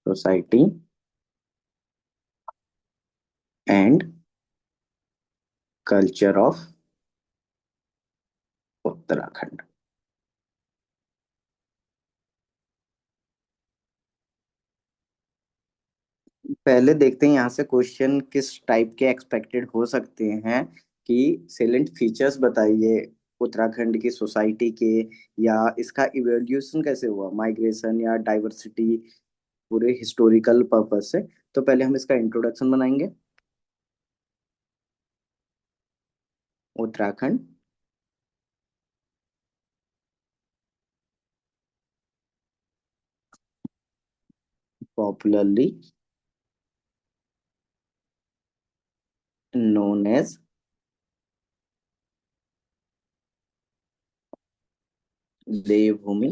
Society and culture of Uttarakhand. पहले देखते हैं यहाँ से क्वेश्चन किस टाइप के एक्सपेक्टेड हो सकते हैं। कि सेलेंट फीचर्स बताइए उत्तराखंड की सोसाइटी के, या इसका इवोल्यूशन कैसे हुआ, माइग्रेशन या डाइवर्सिटी, पूरे हिस्टोरिकल पर्पस से। तो पहले हम इसका इंट्रोडक्शन बनाएंगे। Uttarakhand popularly known as Devbhoomi,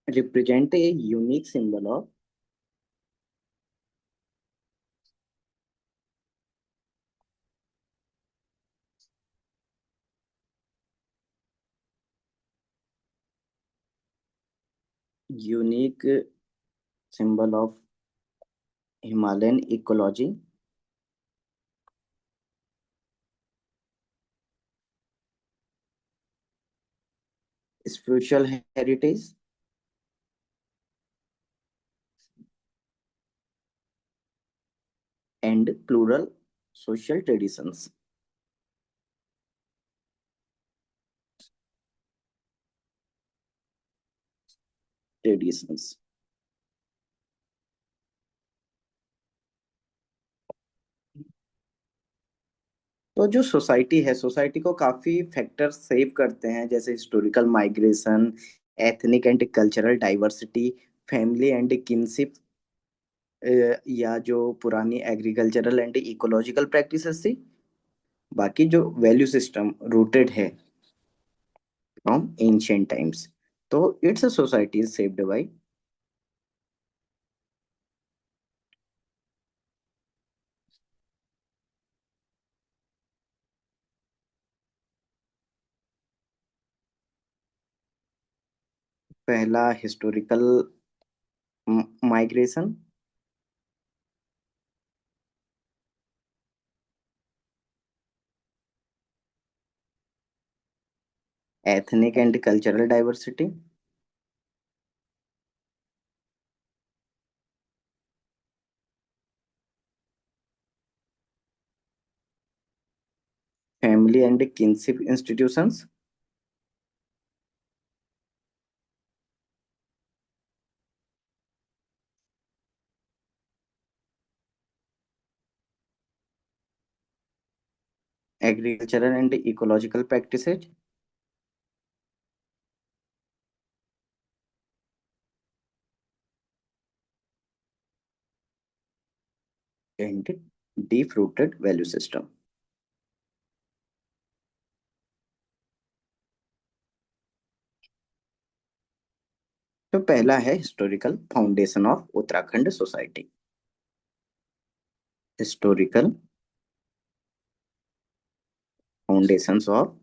represent a unique symbol of unique symbol of Himalayan ecology, spiritual heritage and plural social traditions. Traditions. तो जो सोसाइटी है, सोसाइटी को काफी फैक्टर सेव करते हैं, जैसे historical migration, ethnic and cultural diversity, family and kinship, या जो पुरानी एग्रीकल्चरल एंड इकोलॉजिकल प्रैक्टिसेस थी। बाकी जो वैल्यू सिस्टम रूटेड है फ्रॉम एंशियंट टाइम्स। तो it's a society saved by. पहला historical migration, ethnic and cultural diversity, family and kinship institutions, agricultural and ecological practices, and deep rooted value system. तो पहला है historical foundation of Uttarakhand society. Historical foundations of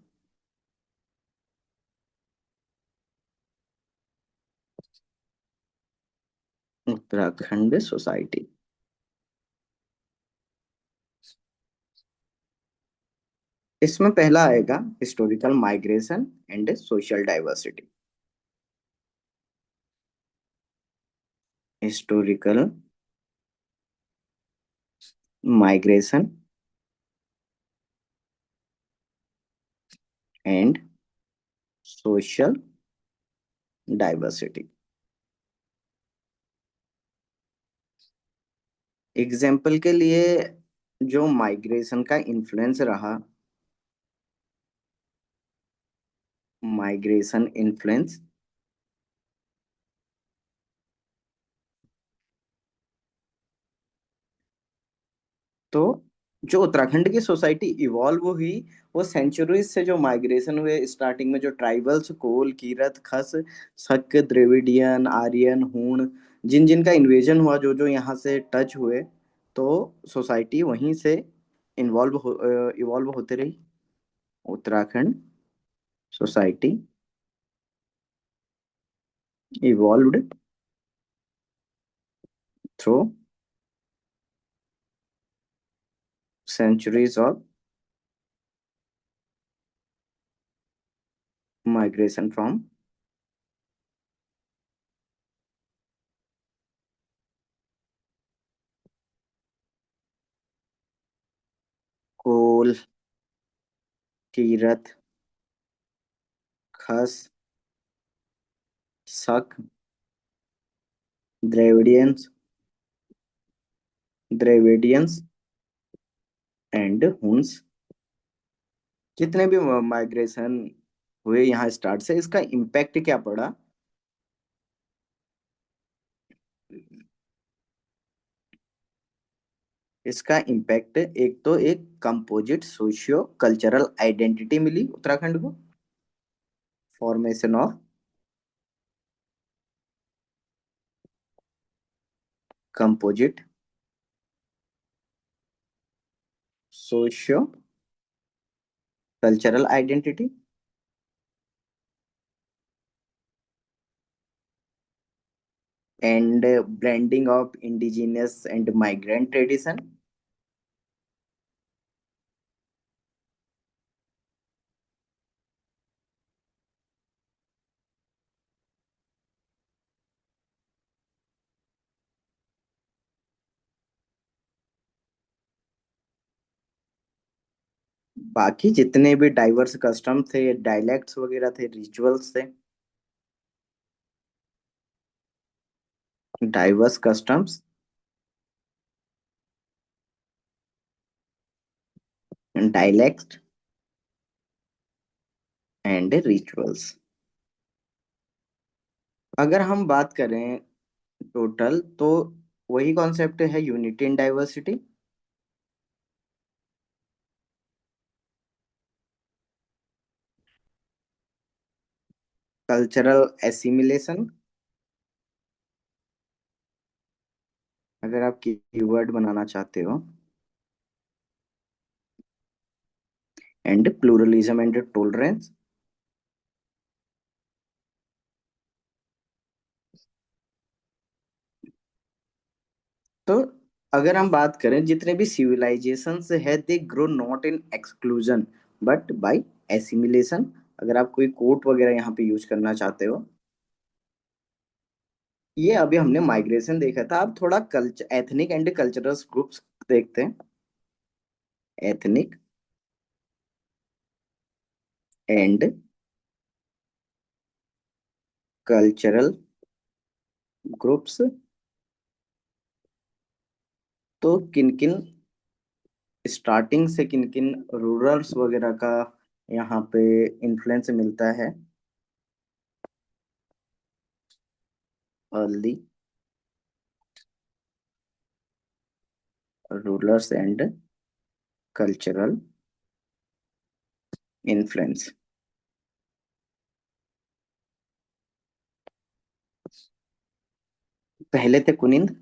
Uttarakhand society. इसमें पहला आएगा historical migration and social diversity. Historical migration and social diversity. Example के लिए, जो migration का इन्फ्लुएंस रहा, माइग्रेशन इन्फ्लुएंस, तो जो उत्तराखंड की सोसाइटी इवॉल्व हुई, वो सेंचुरीज से जो माइग्रेशन हुए, स्टार्टिंग में जो ट्राइबल्स कोल, कीरत, खस, शक, द्रविडियन, आर्यन, हूण, जिन जिन का इन्वेजन हुआ, जो जो यहाँ से टच हुए, तो सोसाइटी वहीं से इवॉल्व होते रही। Uttarakhand society evolved through centuries of migration from कोल, कीरत, खस, शक, द्रविडियंस, द्रविडियंस एंड हुन्स। जितने भी माइग्रेशन हुए यहाँ स्टार्ट से, इसका इम्पैक्ट क्या पड़ा? इसका इम्पैक्ट, एक तो एक कंपोजिट सोशियो कल्चरल आइडेंटिटी मिली उत्तराखंड को, formation of composite socio cultural identity and blending of indigenous and migrant tradition. बाकी जितने भी डाइवर्स कस्टम थे, डायलेक्ट्स वगैरह थे, रिचुअल्स थे, diverse customs, dialect and rituals. अगर हम बात करें टोटल, तो वही कॉन्सेप्ट है, unity in diversity, cultural assimilation, अगर आप कीवर्ड बनाना चाहते हो, एंड प्लूरलिज्म एंड टॉलरेंस। तो अगर हम बात करें, जितने भी सिविलाइजेशंस है, they grow not in exclusion but by assimilation. अगर आप कोई कोट वगैरह यहाँ पे यूज करना चाहते हो, ये अभी हमने माइग्रेशन देखा था, अब थोड़ा culture, ethnic and cultural groups देखते हैं। एथनिक एंड कल्चरल ग्रुप्स, तो किन किन, स्टार्टिंग से किन किन रूरल्स वगैरह का यहाँ पे इन्फ्लुएंस मिलता है? Early rulers and cultural influence. पहले थे कुनिंद।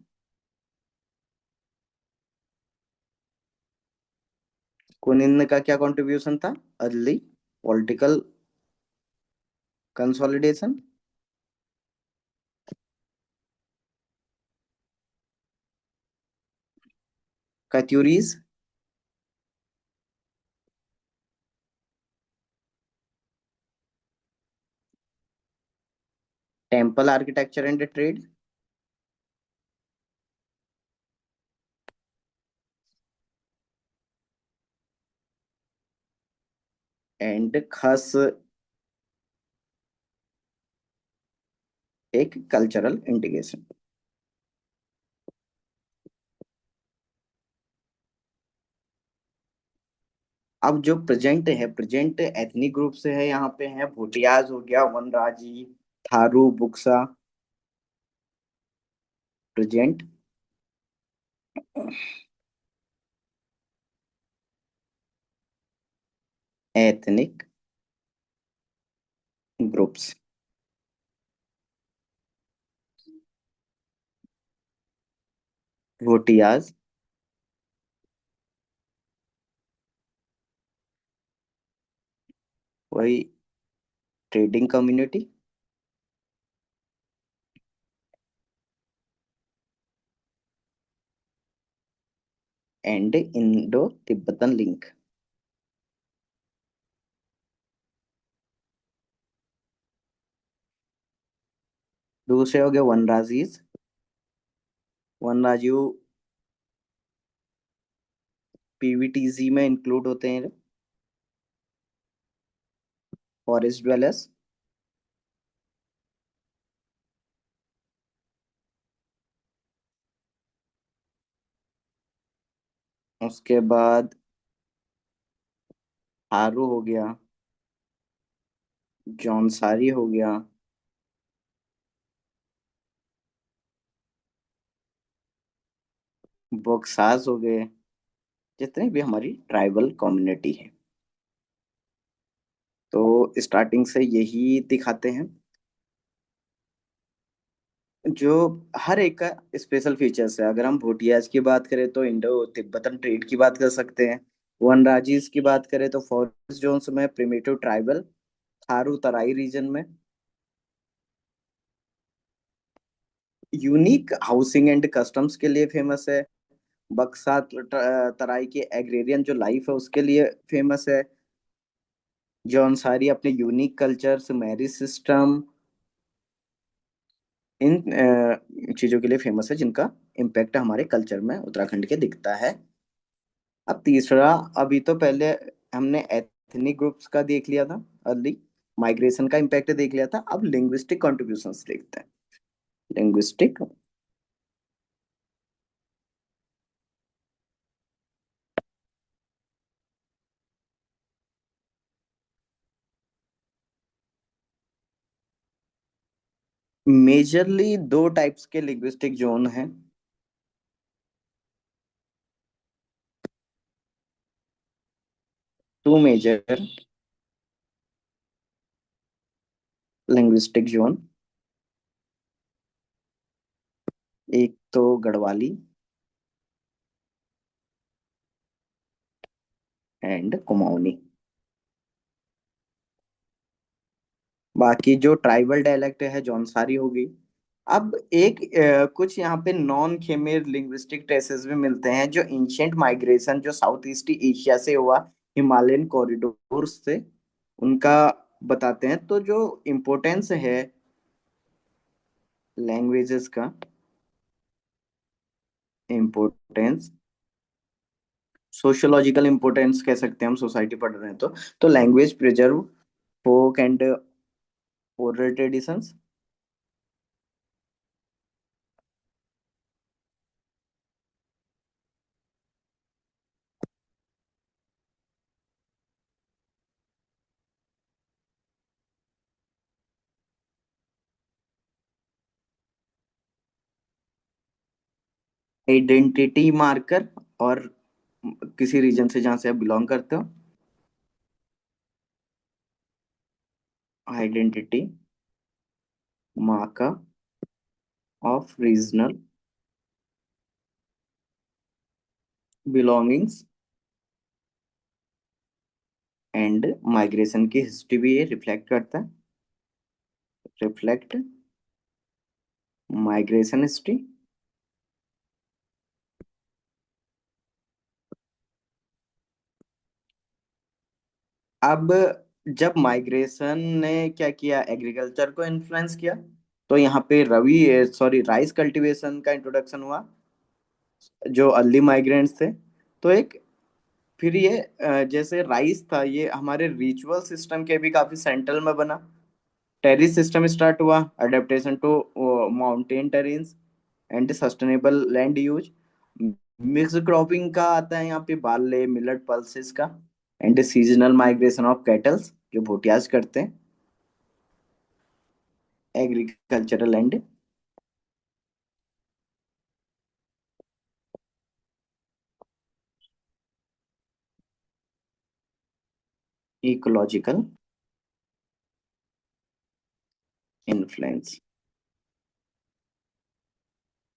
कुनिंद का क्या कंट्रीब्यूशन था? Early political consolidation, Katyuris, temple architecture and trade, and Khas एक कल्चरल इंटीग्रेशन। अब जो प्रेजेंट है, प्रेजेंट एथनिक ग्रुप से है, यहाँ पे है भूटियाज हो गया, Vanraji, Tharu, Buksa. Present ethnic groups, Bhutias, वही trading community, and Indo Tibetan link. दूसरे हो गए वनराजीज। वनराजू पीवीटीजी में इंक्लूड होते हैं। Forest dwellers. उसके बाद हारू हो गया। जौनसारी हो गया। बक्सास हो गए। जितने भी हमारी ट्राइबल कम्युनिटी है, तो स्टार्टिंग से यही दिखाते हैं। जो हर एक का स्पेशल फीचर्स है। अगर हम भूटियाज की बात करें तो इंडो तिब्बतन ट्रेड की बात कर सकते हैं। वनराजीज की बात करें तो फॉरेस्ट जोन्स में प्रिमिटिव ट्राइबल थारू तराई रीजन में। यूनिक हाउसिंग एंड कस्टम्स के लिए फेमस है। बक्सा तराई की एग्रेरियन जो लाइफ है उसके लिए फेमस है। जौनसारी अपने यूनिक कल्चर्स, मैरिज सिस्टम, इन चीजों के लिए फेमस है जिनका इम्पैक्ट हमारे कल्चर में उत्तराखंड के दिखता है। अब तीसरा, अभी तो पहले हमने एथनिक ग्रुप्स का देख लिया था अर्ली, माइग्रेशन का इम्पैक्ट देख लिया था। अब लिंग्विस्टिक कॉन्ट्रीब्यूशंस देखते हैं। लिंग्विस्टिक। मेजरली दो टाइप्स के लिंग्विस्टिक जोन हैं। Two major linguistic zone. एक तो गढ़वाली एंड कुमाऊनी। बाकी जो ट्राइबल डायलेक्ट है जौनसारी होगी। अब एक कुछ यहाँ पे नॉन खेमेर लिंग्विस्टिक ट्रेसेस भी मिलते हैं जो एंशियंट माइग्रेशन जो साउथ ईस्ट एशिया से हुआ, हिमालयन कॉरिडोर से, उनका बताते हैं। तो जो इम्पोर्टेंस है लैंग्वेजेस का, इम्पोर्टेंस, सोशियोलॉजिकल इम्पोर्टेंस कह सकते हैं हम, सोसाइटी पढ़ रहे हैं तो language preserve folk and oral traditions. Identity marker, और किसी रीजन से जहां से आप बिलोंग करते हो। Identity marker of regional belongings and migration की हिस्ट्री भी ये रिफ्लेक्ट करता है। Reflect migration history. अब जब माइग्रेशन ने क्या किया, एग्रीकल्चर को इन्फ्लुएंस किया, तो यहाँ पे रवि सॉरी राइस कल्टीवेशन का इंट्रोडक्शन हुआ जो अर्ली माइग्रेंट्स थे। तो एक फिर ये जैसे राइस था, ये हमारे रिचुअल सिस्टम के भी काफी सेंट्रल में बना। टेरिस सिस्टम स्टार्ट हुआ, adaptation to mountain terrains and sustainable land use. Mix cropping का आता है यहाँ पे, बार्ले मिलेट पल्सेस का, and seasonal migration of cattles जो भोटियाज करते हैं। Agricultural and ecological influence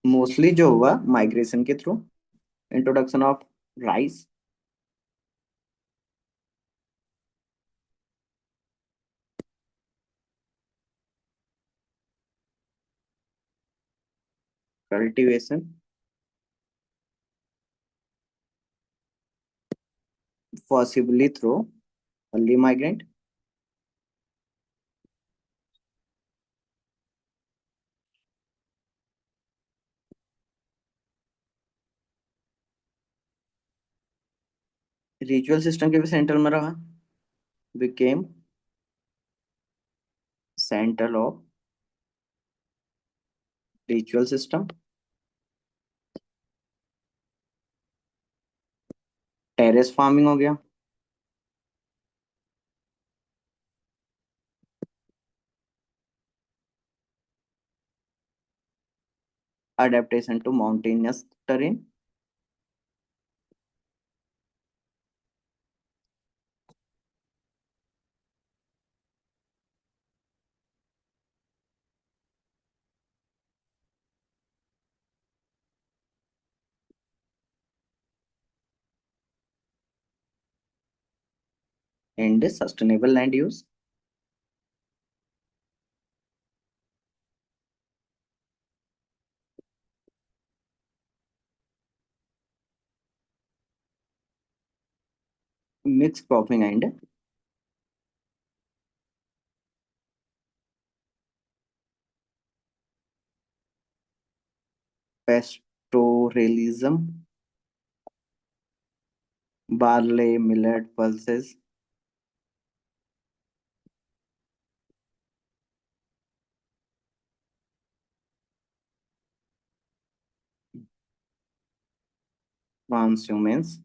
mostly जो हुआ माइग्रेशन के through, introduction of rice. Cultivation possibly through early migrant. Ritual system के भी सेंट्रल में रहा, became central of ritual system. Terrace farming हो गया। Adaptation to mountainous terrain. And sustainable land use. Mix cropping and pastoralism. Barley, millet, pulses. ट्रांसह्यूमेंस।